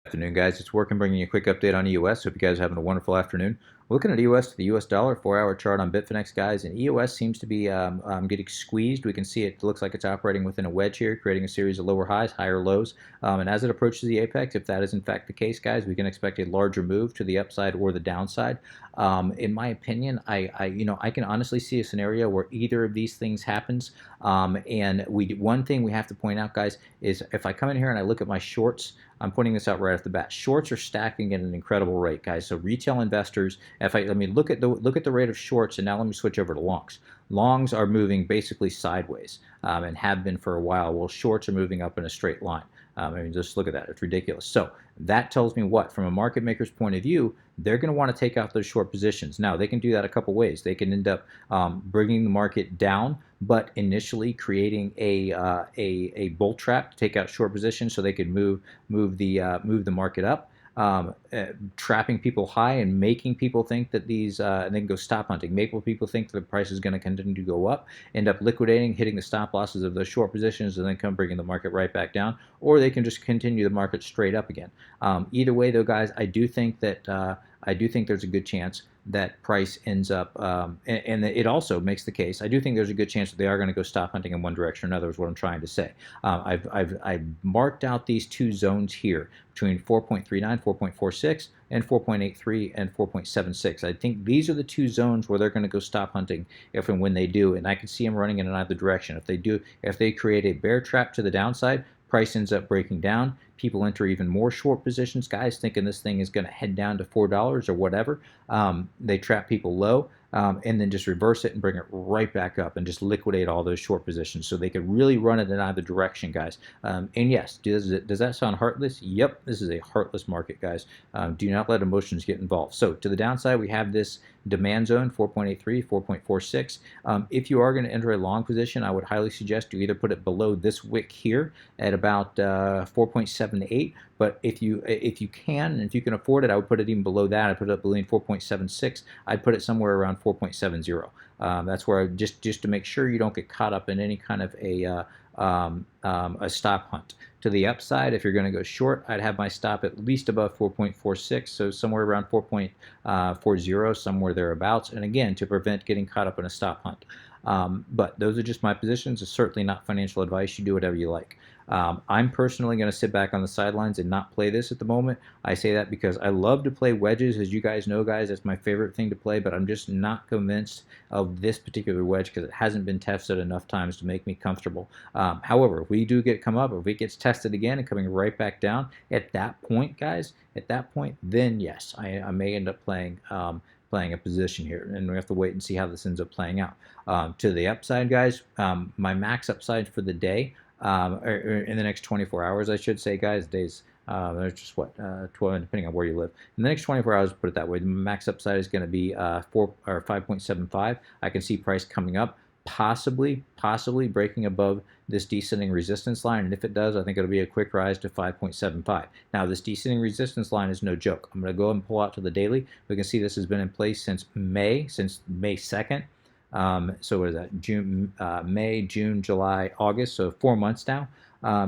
Afternoon, guys. It's working, bringing you a quick update on EOS. Hope you guys are having a wonderful afternoon. We're looking at EOS to the US dollar, 4-hour chart on Bitfinex, guys, and EOS seems to be getting squeezed. We can see it looks like it's operating within a wedge here, creating a series of lower highs, higher lows. And as it approaches the apex, if that is in fact the case, guys, we can expect a larger move to the upside or the downside. In my opinion, I can honestly see a scenario where either of these things happens. One thing we have to point out, guys, is if I come in here and I look at my shorts, I'm pointing this out right off the bat. Shorts are stacking at an incredible rate, guys. So retail investors, let me look at the rate of shorts, and now let me switch over to longs. Longs are moving basically sideways and have been for a while. Well, shorts are moving up in a straight line. I mean, just look at that. It's ridiculous. So that tells me what? From a market maker's point of view, they're going to want to take out those short positions. Now, they can do that a couple ways. They can end up bringing the market down, but initially creating a bull trap to take out short positions so they could move the market up. Trapping people high and making people think that and then go stop hunting, making people think that the price is going to continue to go up, end up liquidating, hitting the stop losses of those short positions, and then come bringing the market right back down, or they can just continue the market straight up again. Either way, though, guys, I do think there's a good chance that price ends up, and it also makes the case. I do think there's a good chance that they are going to go stop hunting in one direction or another. Is what I'm trying to say. I've marked out these two zones here between 4.39, 4.46, and 4.83 and 4.76. I think these are the two zones where they're going to go stop hunting if and when they do, and I can see them running in either direction. If they create a bear trap to the downside, price ends up breaking down. People enter even more short positions, guys, thinking this thing is going to head down to $4 or whatever. They trap people low and then just reverse it and bring it right back up and just liquidate all those short positions. So they could really run it in either direction, guys. And yes, does that sound heartless? Yep, this is a heartless market, guys. Do not let emotions get involved. So to the downside, we have this demand zone, 4.83, 4.46. If you are going to enter a long position, I would highly suggest you either put it below this wick here at about 4.78. But if you can, and if you can afford it, I would put it even below that. I put it up below 4.76. I'd put it somewhere around 4.70. That's where just to make sure you don't get caught up in any kind of a stop hunt. To the upside, if you're going to go short, I'd have my stop at least above 4.46, so somewhere around 4.40, somewhere thereabouts. And again, to prevent getting caught up in a stop hunt. But those are just my positions. It's certainly not financial advice. You do whatever you like. I'm personally going to sit back on the sidelines and not play this at the moment. I say that because I love to play wedges. As you guys know, guys, that's my favorite thing to play, but I'm just not convinced of this particular wedge because it hasn't been tested enough times to make me comfortable. However, if we do come up, if it gets tested again and coming right back down, at that point, guys, then yes, I may end up playing a position here, and we have to wait and see how this ends up playing out. To the upside, guys, my max upside for the day, or in the next 24 hours, I should say, guys, days, there's just 12, depending on where you live. In the next 24 hours, put it that way, the max upside is going to be 5.75. I can see price coming up, possibly breaking above this descending resistance line, and if it does, I think it'll be a quick rise to 5.75. Now, this descending resistance line is no joke. I'm going to go and pull out to the daily. We can see this has been in place since May 2nd. So what is that? May, June, July, August. So 4 months now.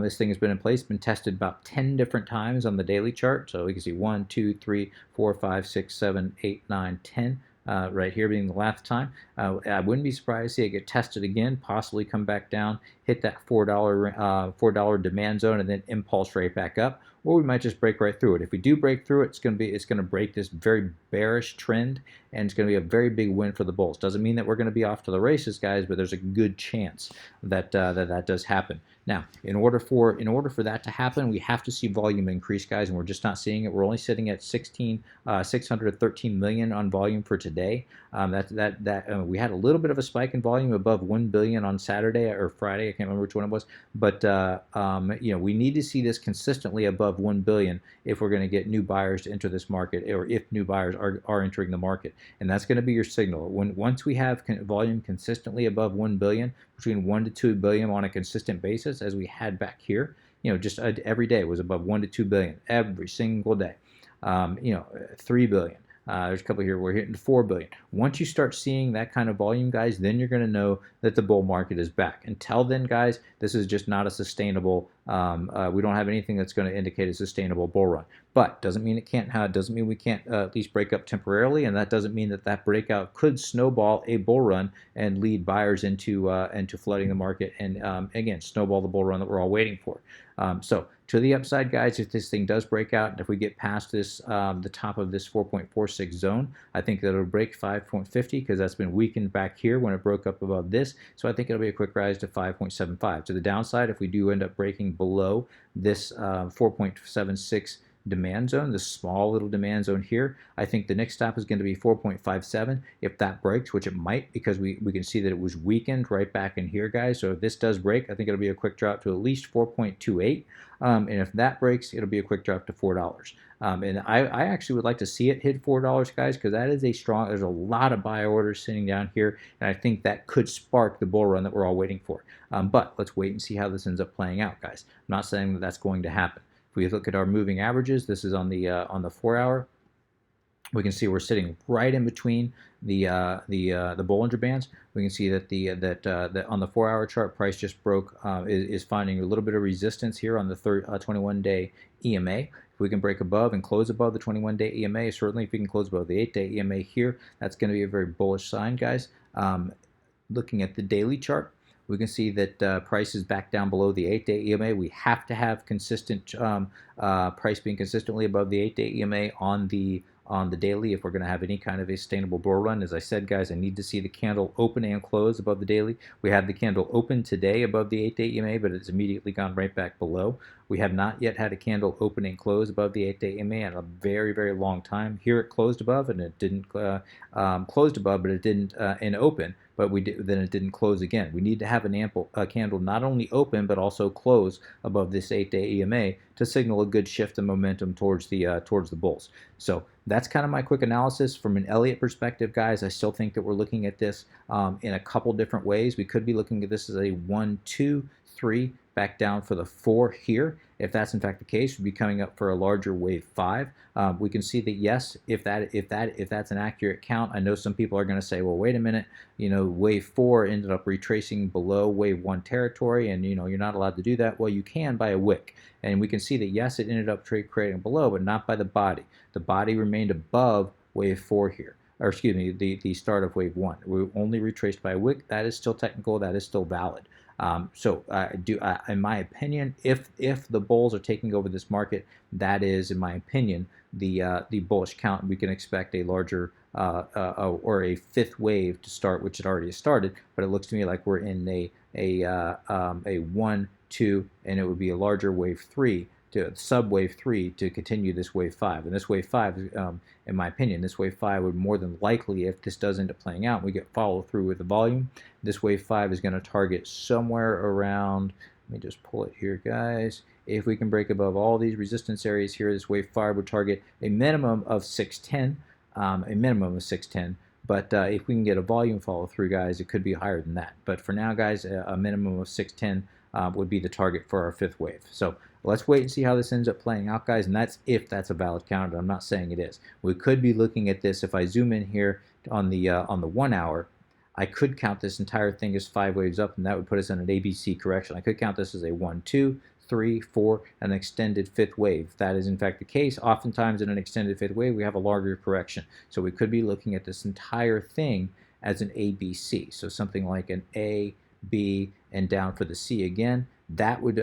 This thing has been in place, been tested about 10 different times on the daily chart. So we can see 1, 2, 3, 4, 5, 6, 7, 8, 9, 10. Right here being the last time. I wouldn't be surprised to see it get tested again, possibly come back down, hit that $4 demand zone, and then impulse right back up. Or we might just break right through it. If we do break through it, it's going to break this very bearish trend, and it's going to be a very big win for the bulls. Doesn't mean that we're going to be off to the races, guys, but there's a good chance that that does happen. Now, in order for that to happen, we have to see volume increase, guys, and we're just not seeing it. We're only sitting at 613 million on volume for today. We had a little bit of a spike in volume above 1 billion on Saturday or Friday. I can't remember which one it was, but we need to see this consistently above 1 billion if we're going to get new buyers to enter this market, or if new buyers are entering the market, and that's going to be your signal. Once we have volume consistently above 1 billion, between 1 to 2 billion on a consistent basis, as we had back here, just every day was above 1 to 2 billion every single day. 3 billion. There's a couple here. We're hitting 4 billion. Once you start seeing that kind of volume, guys, then you're going to know that the bull market is back. Until then, guys, this is just not a sustainable. We don't have anything that's going to indicate a sustainable bull run. But doesn't mean it can't. Doesn't mean we can't at least break up temporarily, and that doesn't mean that that breakout could snowball a bull run and lead buyers into flooding the market, and again snowball the bull run that we're all waiting for. So to the upside, guys, if this thing does break out, and if we get past this, the top of this 4.46 zone, I think that it'll break 5.50 because that's been weakened back here when it broke up above this. So I think it'll be a quick rise to 5.75. To the downside, if we do end up breaking below this 4.76 demand zone, this small little demand zone here, I think the next stop is going to be 4.57. If that breaks, which it might, because we can see that it was weakened right back in here, guys. So if this does break, I think it'll be a quick drop to at least 4.28. And if that breaks, it'll be a quick drop to $4. And I actually would like to see it hit $4, guys, because that is a strong, there's a lot of buy orders sitting down here, and I think that could spark the bull run that we're all waiting for. But let's wait and see how this ends up playing out, guys. I'm not saying that that's going to happen. If we look at our moving averages, this is on the 4-hour. We can see we're sitting right in between the Bollinger Bands. We can see that that on the 4-hour chart, price just broke, is finding a little bit of resistance here on the 21-day EMA. If we can break above and close above the 21-day EMA, certainly if we can close above the 8-day EMA here, that's going to be a very bullish sign, guys. Looking at the daily chart, we can see that price is back down below the 8-day EMA. We have to have consistent price being consistently above the 8-day EMA on the daily if we're going to have any kind of a sustainable bull run. As I said, guys, I need to see the candle open and close above the daily. We had the candle open today above the 8-day EMA, but it's immediately gone right back below. We have not yet had a candle open and close above the 8-day EMA in a very, very long time. Here it closed above, and it didn't closed above, but it didn't and open. But then it didn't close again. We need to have a candle not only open but also close above this 8-day EMA to signal a good shift in momentum towards the bulls. So that's kind of my quick analysis from an Elliott perspective, guys. I still think that we're looking at this in a couple different ways. We could be looking at this as a 1, 2, 3 back down for the 4 here. If that's in fact the case, we'd be coming up for a larger wave 5. We can see that yes, if that's an accurate count. I know some people are going to say, well, wait a minute, wave 4 ended up retracing below wave 1 territory, and you're not allowed to do that. Well, you can by a wick, and we can see that yes, it ended up creating below, but not by the body. The body remained above wave 4 here, or excuse me, the start of wave 1. We only retraced by a wick. That is still technical. That is still valid. So in my opinion, if the bulls are taking over this market, that is, in my opinion, the bullish count. We can expect a larger or a 5th wave to start, which it already has started. But it looks to me like we're in a 1, 2, and it would be a larger wave 3. To sub wave 3 to continue this wave 5, and this wave 5, in my opinion, this wave 5 would more than likely, if this does end up playing out, we get follow through with the volume. This wave 5 is going to target somewhere around. Let me just pull it here, guys. If we can break above all these resistance areas here, this wave 5 would target a minimum of 610, But if we can get a volume follow through, guys, it could be higher than that. But for now, guys, a minimum of 610 would be the target for our 5th wave. So let's wait and see how this ends up playing out, guys, and that's if that's a valid count. I'm not saying it is. We could be looking at this. If I zoom in here on the 1 hour, I could count this entire thing as 5 waves up, and that would put us in an ABC correction. I could count this as a 1, 2, 3, 4, an extended 5th wave. If that is in fact the case, oftentimes in an extended 5th wave, we have a larger correction. So we could be looking at this entire thing as an ABC. So something like an A, B, and down for the C again. That would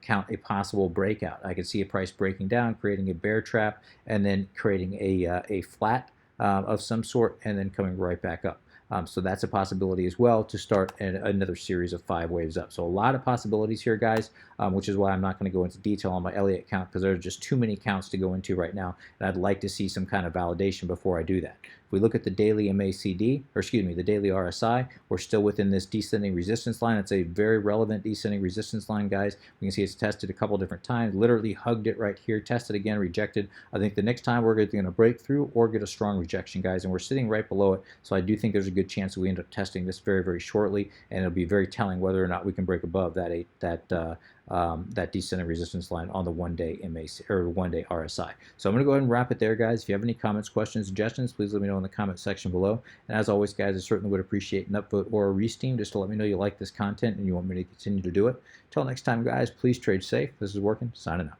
count a possible breakout. I could see a price breaking down, creating a bear trap, and then creating a flat of some sort, and then coming right back up. So that's a possibility as well to start another series of 5 waves up. So a lot of possibilities here, guys, which is why I'm not going to go into detail on my Elliott count, because there are just too many counts to go into right now, and I'd like to see some kind of validation before I do that. If we look at the daily MACD, or excuse me, the daily RSI, we're still within this descending resistance line. It's a very relevant descending resistance line, guys. We can see it's tested a couple different times, literally hugged it right here, tested again, rejected. I think the next time we're going to break through or get a strong rejection, guys, and we're sitting right below it. So I do think there's a good chance that we end up testing this very, very shortly, and it'll be very telling whether or not we can break above that that descending resistance line on the 1-day MAC or 1-day RSI. So I'm going to go ahead and wrap it there, guys. If you have any comments, questions, suggestions, please let me know in the comment section below. And as always, guys, I certainly would appreciate an upvote or a re-steam just to let me know you like this content and you want me to continue to do it. Until next time, guys, please trade safe. This is Working, signing out.